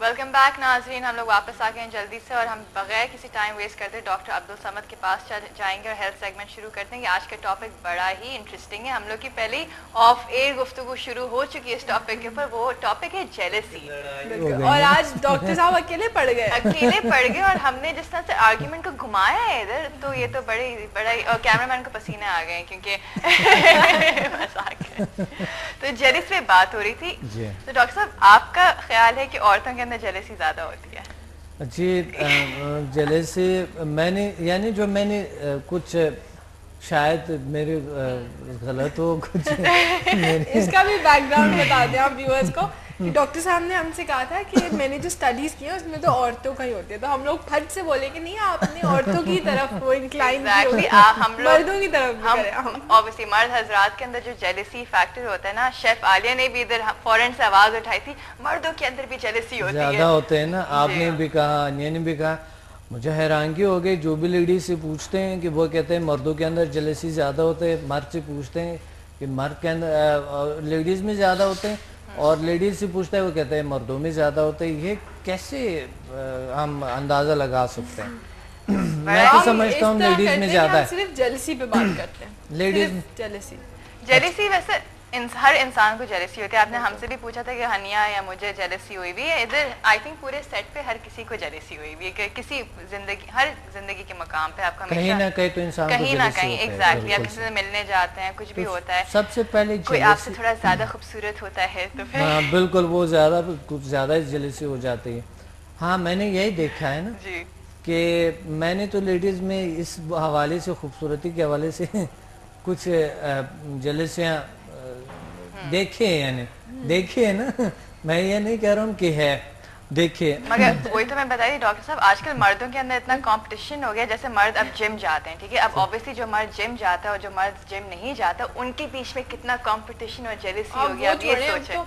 Welcome back ناظرین، ہم لوگ واپس آ گئے ہیں جلدی سے اور ہم بغیر کسی ٹائم ویسٹ کرتے ڈاکٹر عبدالصمد کے پاس جائیں گے اور ہیلتھ سیگمنٹ شروع کرتے ہیں. آج کا ٹاپک بڑا ہی انٹرسٹنگ ہے. ہم لوگ کی پہلی آف ایئر گفتگو شروع ہو چکی ہے اس ٹاپک کے اوپر. وہ ٹاپک ہے جیلسی. اور آج ڈاکٹر صاحب اکیلے پڑ گئے اور ہم نے جس طرح سے آرگیومنٹ کو گھمایا ہے ادھر، تو یہ تو بڑا ہی اور کیمرہ مین کو پسینے آ گئے ہیں کیونکہ مذاق ہے. تو جیلس پہ بات ہو رہی تھی. تو ڈاکٹر صاحب آپ کا خیال ہے کہ عورتوں کے اندر جیلسی زیادہ ہوتی ہے؟ جی جیلسی میں نے کچھ شاید میرے غلط ہو کچھ اس کا بھی بیک گراؤنڈ بتا دیں آپ ویورز کو. ڈاکٹر صاحب نے ہم سے کہا تھا کہ میں نے جو اسٹڈیز کی ہیں اس میں تو عورتوں کا ہی ہوتی ہے، تو ہم لوگ پھٹ سے بولے کہ نہیں آپ نے عورتوں کی طرف وہ انکلائن مردوں کی طرف. obviously مرد حضرات کے اندر جو جیلسی فیکٹر ہوتا ہے نا، شیف عالیہ نے بھی ادھر فورن سے آواز اٹھائی تھی، مردوں کے اندر بھی جیلسی ہوتی ہے، زیادہ ہوتے ہیں نا. آپ نے بھی کہا، انیا نے بھی کہا. مجھے حیرانگی ہو گئی جو بھی لیڈیز سے پوچھتے ہیں کہ وہ کہتے ہیں مردوں کے اندر جیلسی زیادہ ہوتے ہیں، مرد سے پوچھتے ہیں کہ مرد کے اندر لیڈیز میں زیادہ ہوتے ہیں، اور لیڈیز سے پوچھتے ہیں وہ کہتے ہیں مردوں میں زیادہ ہوتے ہیں. یہ کیسے ہم اندازہ لگا سکتے ہیں؟ میں تو سمجھتا ہوں لیڈیز میں زیادہ ہے. صرف جیلسی پہ بات کرتے ہیں. لیڈیز جیلسی ویسے ہر انسان کو جیلسی ہوتی ہے. آپ نے ہم سے بھی پوچھا تھا کہ ہنیا یا مجھے جیلسی ہوئی بھی ہے. ادھر آئی تھنک پورے سیٹ پہ ہر کسی کو جیلسی ہوئی بھی ہے کہ کسی ہر زندگی کے مقام پہ آپ کا کہیں نہ کہیں تو انسان کو کہیں نہ کہیں ایگزیکٹلی آپ کسی سے ملنے جاتے ہیں، کچھ بھی ہوتا ہے، سب سے پہلے کوئی آپ سے تھوڑا زیادہ خوبصورت ہوتا ہے تو پھر ہاں بالکل وہ کچھ زیادہ جیلسی ہو جاتی ہے. ہاں میں نے یہی دیکھا ہے نا کہ میں نے تو لیڈیز میں اس حوالے سے خوبصورتی کے حوالے سے کچھ جیلسیاں دیکھے ہیں، یعنی دیکھے نا. میں یہ نہیں کہہ رہا ہوں کہ ہے، دیکھے. مگر وہی تو میں بتائی ڈاکٹر صاحب، آج کل مردوں کے اندر اتنا کمپٹیشن ہو گیا. جیسے مرد اب جم جاتے ہیں، ٹھیک ہے، اب اوبیسلی جو مرد جم جاتا ہے اور جو مرد جم نہیں جاتا ان کے بیچ میں کتنا کمپٹیشن اور جیلسی ہو گیا. اب یہ سوچیں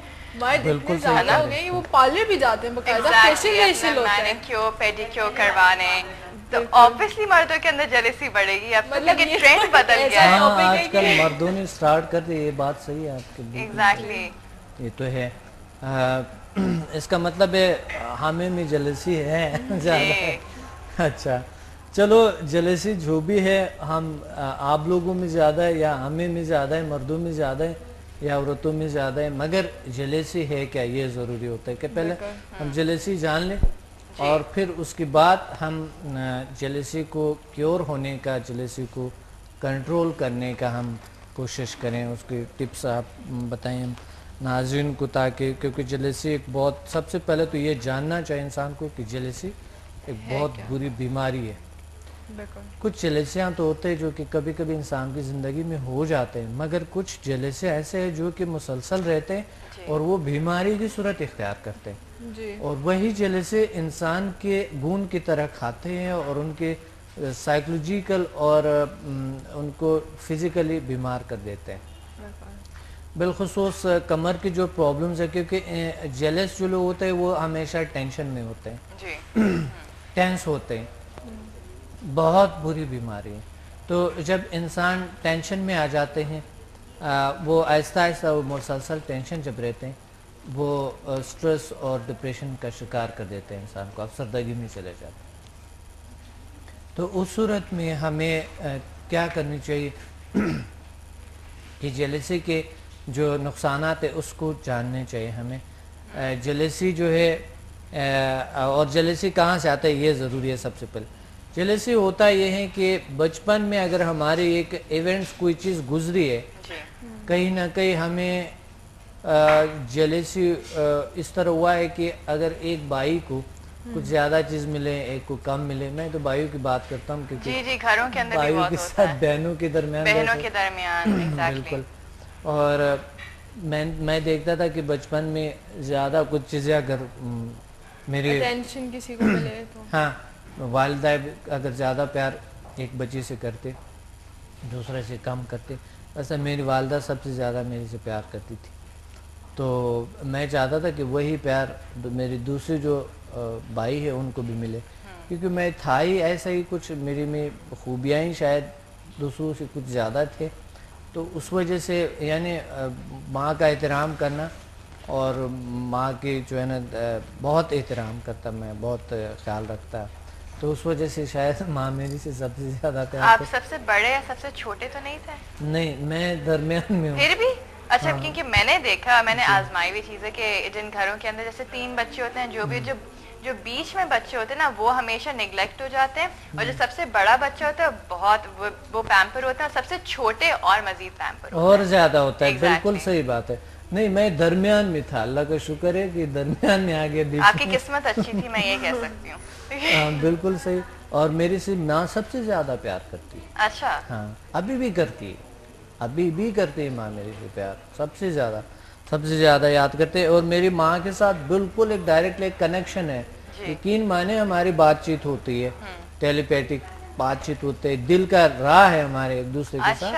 بالکل زیادہ ہو گئے وہ پارلر بھی جاتے ہیں باقاعدہ فیشل ہوتا ہے، مینیکیور پیڈیکیور کروانے. تو اوبیسلی مردوں کے اندر جیلسی بڑھے گی. اب مطلب یہ ٹرینڈ بدل گیا ہے. آج کل مردوں نے سٹارٹ کر دی. یہ بات صحیح ہے آپ کی. ایگزیکٹلی یہ تو ہے. اس کا مطلب ہے ہمیں میں جیلسی ہے زیادہ. اچھا چلو، جیلسی جو بھی ہے، ہم آپ لوگوں میں زیادہ ہے یا ہمیں میں زیادہ ہے، مردوں میں زیادہ ہے یا عورتوں میں زیادہ ہے، مگر جیلسی ہے کیا یہ ضروری ہوتا ہے کہ پہلے ہم جیلسی جان لیں اور پھر اس کے بعد ہم جیلسی کو کیور ہونے کا، جیلسی کو کنٹرول کرنے کا ہم کوشش کریں. اس کی ٹپس آپ بتائیں ہم ناظرین کو، تاکہ کیونکہ جیلسی ایک بہت، سب سے پہلے تو یہ جاننا چاہیے انسان کو کہ جیلسی ایک بہت بری بیماری ہے. کچھ جیلسیاں تو ہوتے ہیں جو کہ کبھی کبھی انسان کی زندگی میں ہو جاتے ہیں، مگر کچھ جیلسے ایسے ہیں جو کہ مسلسل رہتے ہیں اور وہ بیماری کی صورت اختیار کرتے ہیں. اور وہی جیلسے انسان کے خون کی طرح کھاتے ہیں اور ان کے سائیکولوجیکل اور ان کو فزیکلی بیمار کر دیتے ہیں. بالخصوص کمر کی جو پرابلمز ہے، کیونکہ جیلس جو لوگ ہوتے ہیں وہ ہمیشہ ٹینشن میں ہوتے ہیں، ٹینس ہوتے ہیں. بہت بری بیماری ہے. تو جب انسان ٹینشن میں آ جاتے ہیں، وہ آہستہ آہستہ وہ مسلسل ٹینشن جب رہتے ہیں وہ سٹریس اور ڈپریشن کا شکار کر دیتے ہیں انسان کو، افسردگی میں چلے جاتے ہیں. تو اس صورت میں ہمیں کیا کرنی چاہیے کہ جیلسی کے جو نقصانات ہیں اس کو جاننے چاہیے ہمیں. جیلسی جو ہے اور جیلسی کہاں سے آتا ہے یہ ضروری ہے. سب سے پہلے جیلسی ہوتا یہ ہے کہ بچپن میں اگر ہماری ایک ایونٹس کوئی چیز گزری ہے، کہیں نہ کہیں ہمیں جیلسی اس طرح ہوا ہے کہ اگر ایک بھائی کو کچھ زیادہ چیز ملے، ایک کو کم ملے. میں تو بھائیوں کی بات کرتا ہوں کیونکہ گھروں کے اندر بھائیوں کے ساتھ بہنوں کے درمیان بالکل. اور میں دیکھتا تھا کہ بچپن میں زیادہ کچھ چیزیں اگر میری اٹینشن کسی کو ملے تو ہاں والدہ اگر زیادہ پیار ایک بچی سے کرتے، دوسرے سے کم کرتے، ایسا میری والدہ سب سے زیادہ میرے سے پیار کرتی تھی. تو میں چاہتا تھا کہ وہی پیار میری دوسری جو بھائی ہے ان کو بھی ملے، کیونکہ میں تھا ہی ایسا ہی، کچھ میری میں خوبیاں ہی شاید دوسروں سے کچھ زیادہ تھے. تو اس وجہ سے یعنی ماں کا احترام کرنا اور ماں کی جو ہے نا بہت احترام کرتا، میں بہت خیال رکھتا، تو اس وجہ سے شاید ماں میری سے سب سے زیادہ پیار آپ سب سے بڑے یا سب سے چھوٹے تو نہیں تھے؟ نہیں، میں درمیان میں ہوں. پھر بھی اچھا، کیونکہ میں نے دیکھا، میں نے آزمائی ہوئی چیز ہے کہ جن گھروں کے اندر جیسے 3 بچے ہوتے ہیں، جو بیچ میں بچے ہوتے ہیں نا وہ ہمیشہ نیگلیکٹ ہو جاتے ہیں، اور جو سب سے بڑا بچہ ہوتا ہے بہت وہ پیمپر ہوتا ہے، سب سے چھوٹے اور مزید پیمپر اور زیادہ ہوتا ہے. بالکل صحیح بات ہے. نہیں، میں درمیان میں تھا، اللہ کا شکر ہے کہ درمیان میں آ گیا. آپ کی قسمت اچھی تھی، میں یہ کہہ سکتی ہوں. بالکل صحیح. اور میری سے ماں سب سے زیادہ پیار کرتی ہے. اچھا. ہاں، ابھی بھی کرتی ہے، ابھی بھی کرتی ہے ماں میری سے پیار، سب سے زیادہ یاد کرتے ہیں. اور میری ماں کے ساتھ بالکل ایک ڈائریکٹ ایک کنیکشن ہے. یقین مانے ہماری بات چیت ہوتی ہے، ٹیلی پیٹک بات چیت ہوتے ہے، دل کا راہ ہے ہمارے ایک دوسرے کے ساتھ.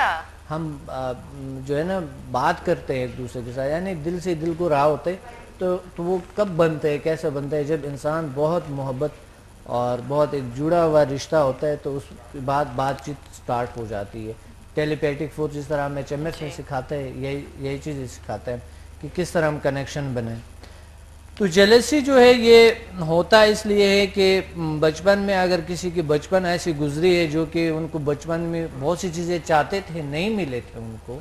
ہم جو ہے نا بات کرتے ہیں ایک دوسرے کے ساتھ، یعنی دل سے دل کو راہ ہوتے. تو وہ کب بنتے ہیں، کیسے بنتے ہیں؟ جب انسان بہت محبت اور بہت ایک جڑا ہوا رشتہ ہوتا ہے تو اس کے بعد بات چیت سٹارٹ ہو جاتی ہے. ٹیلی پیٹک فورس جس طرح ہمیں HMS میں سکھاتے ہیں، یہی چیز سکھاتے ہیں کہ کس طرح ہم کنیکشن بنائیں. تو جیلسی جو ہے یہ ہوتا اس لیے ہے کہ بچپن میں اگر کسی کی بچپن ایسی گزری ہے جو کہ ان کو بچپن میں بہت سی چیزیں چاہتے تھے، نہیں ملے تھے ان کو،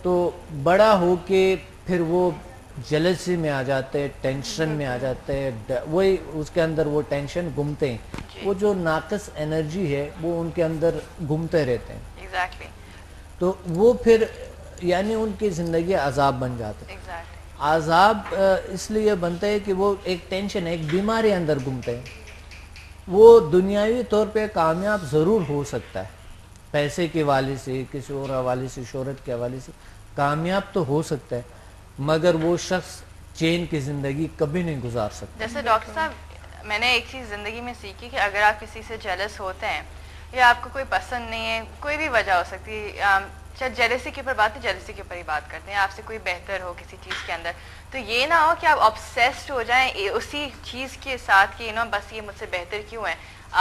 تو بڑا ہو کے پھر وہ جیلسی میں آ جاتے، ٹینشن میں آ جاتے، وہی اس کے اندر وہ ٹینشن گھومتے ہیں. وہ جو ناقص انرجی ہے وہ ان کے اندر گھومتے رہتے ہیں. تو وہ پھر یعنی ان کی زندگی عذاب بن جاتے ہیں. عذاب اس لیے بنتے ہیں کہ وہ ایک ٹینشن، ایک بیماری اندر گھومتے ہیں. وہ دنیاوی طور پہ کامیاب ضرور ہو سکتا ہے، پیسے کے حوالے سے، کسی اور حوالے سے، شہرت کے حوالے سے کامیاب تو ہو سکتا ہے، مگر وہ شخص چین کی زندگی کبھی نہیں گزار سکتا. جیسے ڈاکٹر صاحب، میں نے ایک چیز زندگی میں سیکھی کہ اگر آپ کسی سے جیلس ہوتے ہیں یا آپ کو کوئی پسند نہیں ہے، کوئی بھی وجہ ہو سکتی ہے، چاہے جیلسی کے اوپر بات ہے، جیلسی کے اوپر ہی بات کرتے ہیں، آپ سے کوئی بہتر ہو کسی چیز کے اندر، تو یہ نہ ہو کہ آپ آبسیسڈ ہو جائیں اسی چیز کے ساتھ کہ بس یہ مجھ سے بہتر کیوں ہے.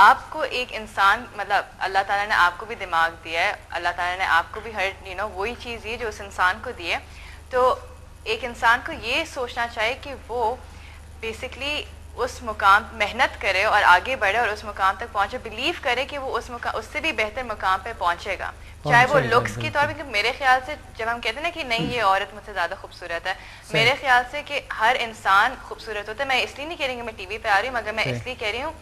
آپ کو ایک انسان، مطلب اللہ تعالیٰ نے آپ کو بھی دماغ دیا ہے، اللہ تعالیٰ نے آپ کو بھی ہر وہی چیز دی ہے جو اس انسان کو دی ہے. تو ایک انسان کو یہ سوچنا چاہیے کہ وہ بیسکلی اس مقام محنت کرے اور آگے بڑھے اور اس مقام تک پہنچے، بلیو کرے کہ وہ اس سے بھی بہتر مقام پہ پہنچے گا، چاہے وہ لکس کی طور پہ. میرے خیال سے جب ہم کہتے ہیں نا کہ نہیں یہ عورت مجھ سے زیادہ خوبصورت ہے، میرے خیال سے کہ ہر انسان خوبصورت ہوتا ہے. میں اس لیے نہیں کہہ رہی کہ میں ٹی وی پہ آ رہی ہوں، مگر میں اس لیے کہہ رہی ہوں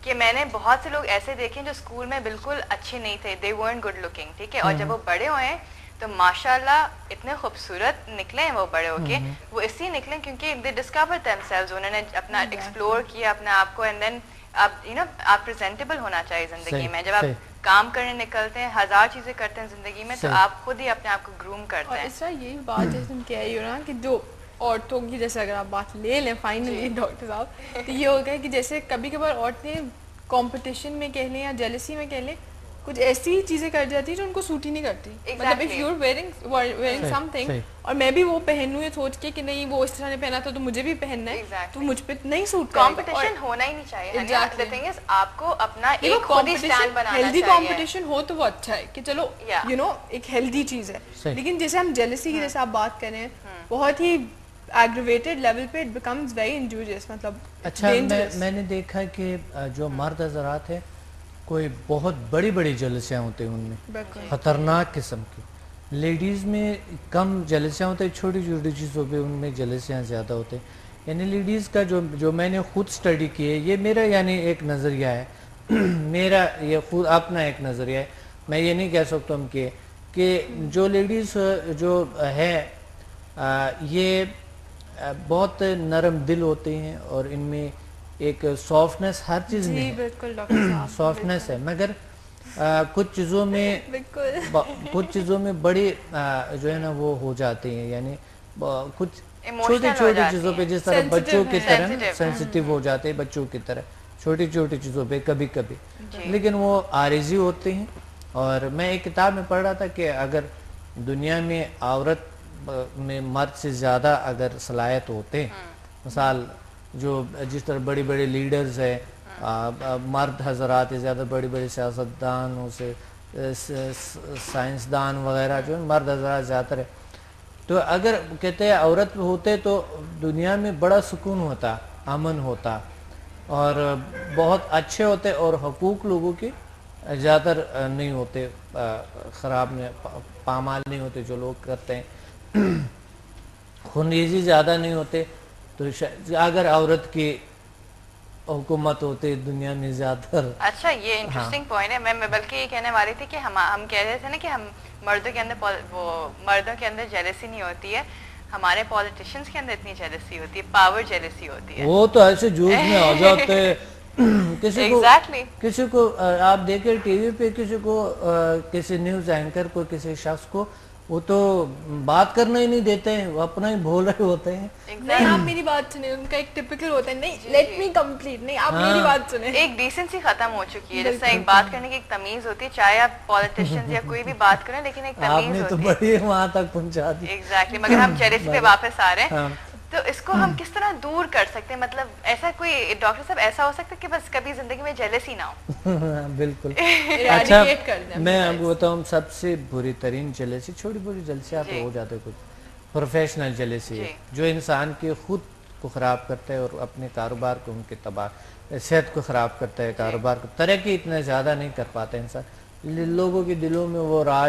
کہ میں نے بہت سے لوگ ایسے دیکھے ہیں جو اسکول میں بالکل اچھے نہیں تھے، they weren't good looking، ٹھیک ہے، اور جب وہ بڑے ہوئے ہیں تو ماشاءاللہ اتنے خوبصورت نکلے ہیں وہ بڑے ہو کے. وہ اس لیے نکلے کیونکہ they discovered themselves، انہوں نے اپنا ایکسپلور کیا اپنے آپ کو، اینڈ دین آپ پریزنٹیبل ہونا چاہیے زندگی میں. جب آپ کام کرنے نکلتے ہیں، 1000 چیزیں کرتے ہیں زندگی میں، تو آپ خود ہی اپنے آپ کو گروم کرتے ہیں. اور اس طرح یہی بات جیسے تم کہہ رہی ہو نا کہ جو عورتوں کی، جیسے اگر آپ بات لے لیں فائنلی ڈاکٹر صاحب، تو یہ ہوتا ہے کہ جیسے کبھی کبھار عورتیں کمپٹیشن میں کہہ لیں یا جیلسی میں کہہ لیں کچھ ایسی چیزیں کر جاتی ہیں جو ان کو سوٹ ہی نہیں کرتی. مطلب if you are wearing something اور میں بھی وہ پہنوں یہ سوچ کے کہ نہیں وہ اس طرح نے پہنا تھا تو مجھے بھی پہننا ہے، تو مجھ پہ نہیں سوٹ کرے. کمپٹیشن ہونا ہی نہیں چاہیے. the thing is آپ کو اپنا ایک خود ہی اسٹینڈ بنانا چاہیے. ہیلدی کمپٹیشن ہو تو وہ اچھا ہے کہ چلو ایک ہیلدی چیز ہے. لیکن جیسے ہم جیلسی کی جیسے آپ بات کریں بہت ہی ایگریویٹڈ لیول پہ اٹ بیکمز ویری انجوریس. مطلب اچھا میں نے دیکھا کہ جو مرد حضرات ہیں کوئی بہت بڑی بڑی جلسیاں ہوتی ہیں ان میں، خطرناک قسم کی. لیڈیز میں کم جلسیاں ہوتے ہیں، چھوٹی چھوٹی چیزوں پہ ان میں جلسیاں زیادہ ہوتے ہیں. یعنی لیڈیز کا جو میں نے خود سٹڈی کی ہے، یہ میرا یعنی ایک نظریہ ہے، میرا یہ خود اپنا ایک نظریہ ہے. میں یہ نہیں کہہ سکتا ہوں کہ جو لیڈیز جو ہے یہ بہت نرم دل ہوتے ہیں اور ان میں ایک سافٹنس ہر چیز میں سافٹنس ہے، مگر کچھ چیزوں میں بڑی جو ہے نا وہ ہو جاتے ہیں، یعنی کچھ چھوٹی چھوٹی چیزوں پہ جس طرح بچوں کی طرح سینسیٹیو ہو جاتے ہیں، بچوں کی طرح چھوٹی چھوٹی چیزوں پہ کبھی کبھی، لیکن وہ عارضی ہوتے ہیں. اور میں ایک کتاب میں پڑھ رہا تھا کہ اگر دنیا میں عورت میں مرد سے زیادہ اگر صلاحیت ہوتے، مثال جو جس طرح بڑی بڑی لیڈرز ہیں مرد حضرات، زیادہ بڑی بڑی سیاستدانوں سے سائنسدان وغیرہ جو مرد حضرات زیادہ ہے، تو اگر کہتے ہیں عورت ہوتے تو دنیا میں بڑا سکون ہوتا، امن ہوتا، اور بہت اچھے ہوتے، اور حقوق لوگوں کی زیادہ تر نہیں ہوتے، خراب نہیں، پامال نہیں ہوتے جو لوگ کرتے ہیں، خونریزی زیادہ نہیں ہوتے. تو اگر عورت کی حکومت ہوتے دنیا میں زیادہ تر. اچھا یہ انٹرسٹنگ پوائنٹ ہے. میں بلکہ یہ کہنے والی تھی کہ ہم کہہ رہے تھے نا کہ ہم مردوں کے اندر جیلسی نہیں ہوتی ہے، ہمارے پولیٹیشنز کے اندر اتنی جیلسی ہوتی ہے، پاور جیلسی ہوتی ہے. وہ تو ایسے جوش میں آ جاتے کسی کو آپ دیکھیں ٹی وی پہ، کسی کو کسی نیوز اینکر کو، کسی شخص کو وہ تو بات کرنا ہی نہیں دیتے ہیں، وہ اپنا ہی بول رہے ہوتے ہیں. نہیں آپ میری بات سنیں، ان کا ایک ٹپیکل ہوتا ہے نہیں لیٹ می کمپلیٹ، نہیں آپ میری بات سنیں. ایک ڈیسنسی ختم ہو چکی ہے، جیسے ایک بات کرنے کی ایک تمیز ہوتی ہے، چاہے آپ پولیٹیشینز یا کوئی بھی بات کریں لیکن ایک تمیز ہوتی ہے. آپ نے تو بڑی وہاں تک پہنچا دی. ایگزیکٹلی. مگر ہم جیلسی پہ واپس آ رہے ہیں، تو اس کو ہم کس طرح دور کر سکتے ہیں؟ مطلب ایسا کوئی ڈاکٹر صاحب ایسا ہو سکتا ہے کہ بس کبھی زندگی میں جیلسی نہ ہو؟ بالکل. اچھا میں آپ کو بتاؤں سب سے بری ترین جیلسی، چھوٹی بڑی جیلسی آپ ہو جاتے کچھ، پروفیشنل جیلسی ہے جو انسان کے خود کو خراب کرتا ہے اور اپنے کاروبار کو ان کے تباہ، صحت کو خراب کرتا ہے، کاروبار کو ترقی اتنا زیادہ نہیں کر پاتا انسان، لوگوں کے دلوں میں وہ راج